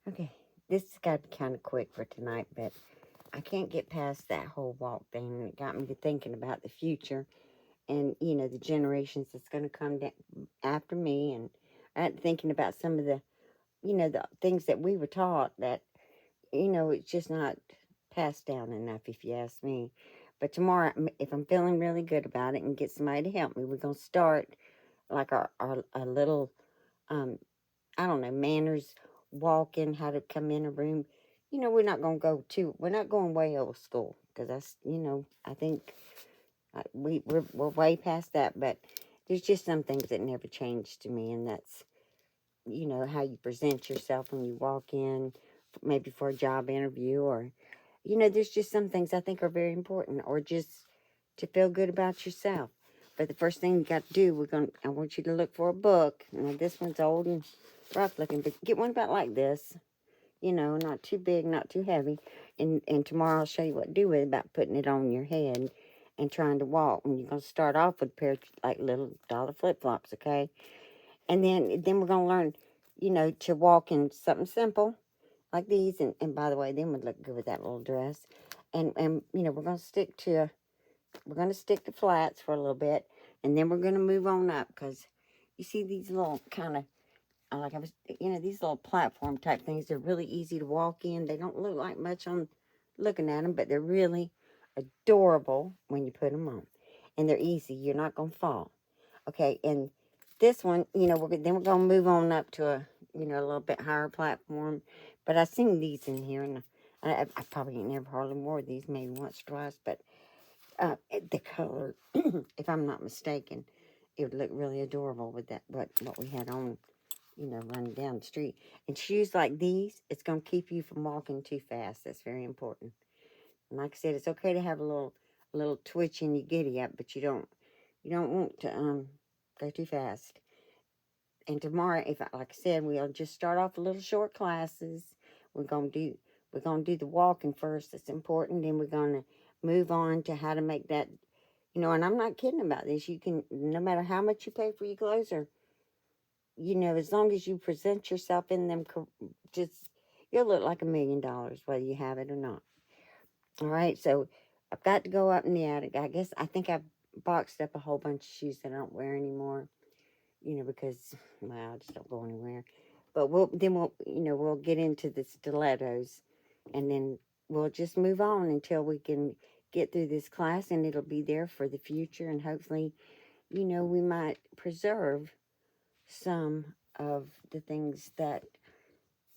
Okay, this got kind of quick for tonight, but I can't get past that whole walk thing. It got me to thinking about the future and, the generations that's going to come down after me. And I got thinking about some of the things that we were taught that, it's just not passed down enough, if you ask me. But tomorrow, if I'm feeling really good about it and get somebody to help me, we're going to start like our little um, I don't know, manners, walking, how to come in a room. We're not going way old school because I think we're way past that. But there's just some things that never changed to me, and that's, how you present yourself when you walk in, maybe for a job interview, or, there's just some things I think are very important, or just to feel good about yourself. But the first thing you got to do, I want you to look for a book. Now, this one's old and rough looking, but get one about like this, not too big, not too heavy. And tomorrow I'll show you what to do with it, about putting it on your head and trying to walk. And you're going to start off with a pair of like little dollar flip-flops, okay? And then we're going to learn, to walk in something simple like these. And by the way, them would look good with that little dress. And we're going to stick to flats for a little bit, and then we're going to move on up, because you see these little kind of, like I was, these little platform type things, they're really easy to walk in. They don't look like much on looking at them, but they're really adorable when you put them on. And they're easy. You're not going to fall. Okay, and this one, then we're going to move on up to a little bit higher platform. But I seen these in here, and I probably ain't never hardly wore these, maybe once or twice, but the color, if I'm not mistaken, it would look really adorable with that, what we had on, running down the street. And shoes like these, it's going to keep you from walking too fast. That's very important. And like I said, it's okay to have a little twitch in your giddy up, but you don't want to go too fast. And tomorrow, like I said, we'll just start off with little short classes. We're gonna do we're gonna do the walking first. That's important. Then we're gonna move on to how to make that. And I'm not kidding about this. You can, no matter how much you pay for your clothes, or as long as you present yourself in them, just you'll look like $1,000,000 whether you have it or not. All right, so I've got to go up in the attic. I think I've boxed up a whole bunch of shoes that I don't wear anymore. Because, well, I just don't go anywhere. But we'll get into the stilettos, and then we'll just move on until we can get through this class, and it'll be there for the future, and hopefully, we might preserve some of the things that,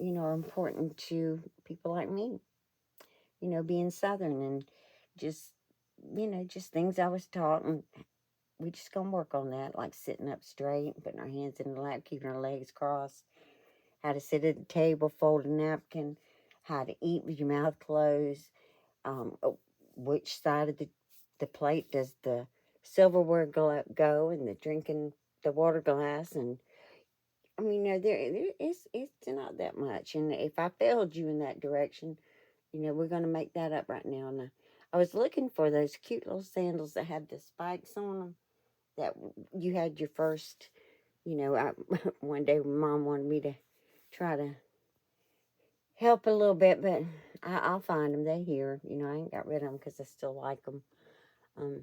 are important to people like me, being Southern, and just, just things I was taught, and we just gonna work on that, like sitting up straight, putting our hands in the lap, keeping our legs crossed, how to sit at the table, fold a napkin, how to eat with your mouth closed, which side of the plate does the silverware go, and the drinking the water glass. And I mean, it's not that much. And if I failed you in that direction, we're gonna make that up right now. And I was looking for those cute little sandals that had the spikes on them, that you had your first, one day mom wanted me to try to help a little bit, but I'll find them. They here. I ain't got rid of them because I still like them. Um,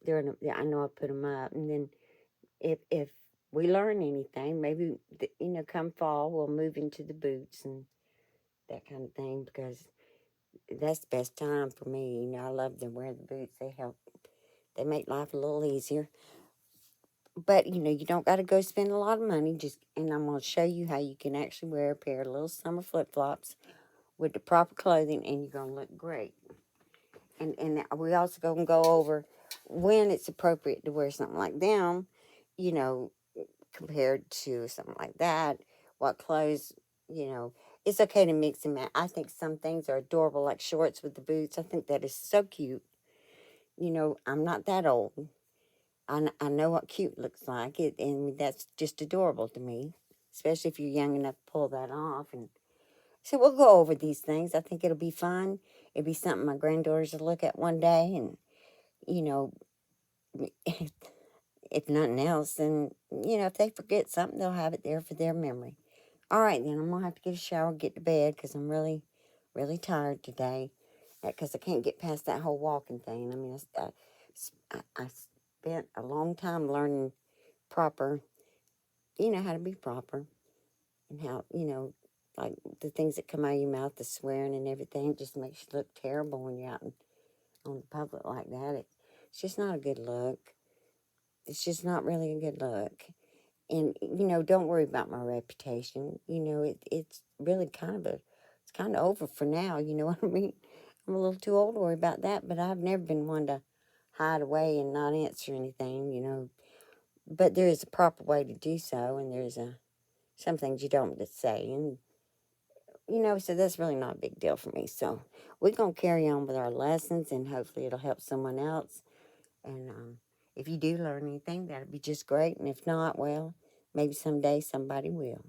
yeah, I know I put them up. And then if we learn anything, maybe, come fall, we'll move into the boots and that kind of thing, because that's the best time for me. I love to wear the boots. They make life a little easier. But you don't got to go spend a lot of money. And I'm gonna show you how you can actually wear a pair of little summer flip flops with the proper clothing, and you're gonna look great. And we also gonna go over when it's appropriate to wear something like them, you know, compared to something like that. What clothes, you know, it's okay to mix and match. I think some things are adorable, like shorts with the boots. I think that is so cute. I'm not that old. I know what cute looks like, and that's just adorable to me, especially if you're young enough to pull that off. And so we'll go over these things. I think it'll be fun. It'll be something my granddaughters will look at one day, and you know, if nothing else, then if they forget something, they'll have it there for their memory. All right, then I'm going to have to get a shower, get to bed, because I'm really, really tired today. Because I can't get past that whole walking thing. I mean, I spent a long time learning proper, how to be proper. And how, like the things that come out of your mouth, the swearing and everything, it just makes you look terrible when you're out on the public like that. It's just not a good look. It's just not really a good look. And, don't worry about my reputation. It's really it's kind of over for now, you know what I mean? I'm a little too old to worry about that, but I've never been one to hide away and not answer anything. But there is a proper way to do so, and some things you don't just say, and, so that's really not a big deal for me. So we're going to carry on with our lessons, and hopefully it'll help someone else. And if you do learn anything, that'd be just great. And if not, well, maybe someday somebody will.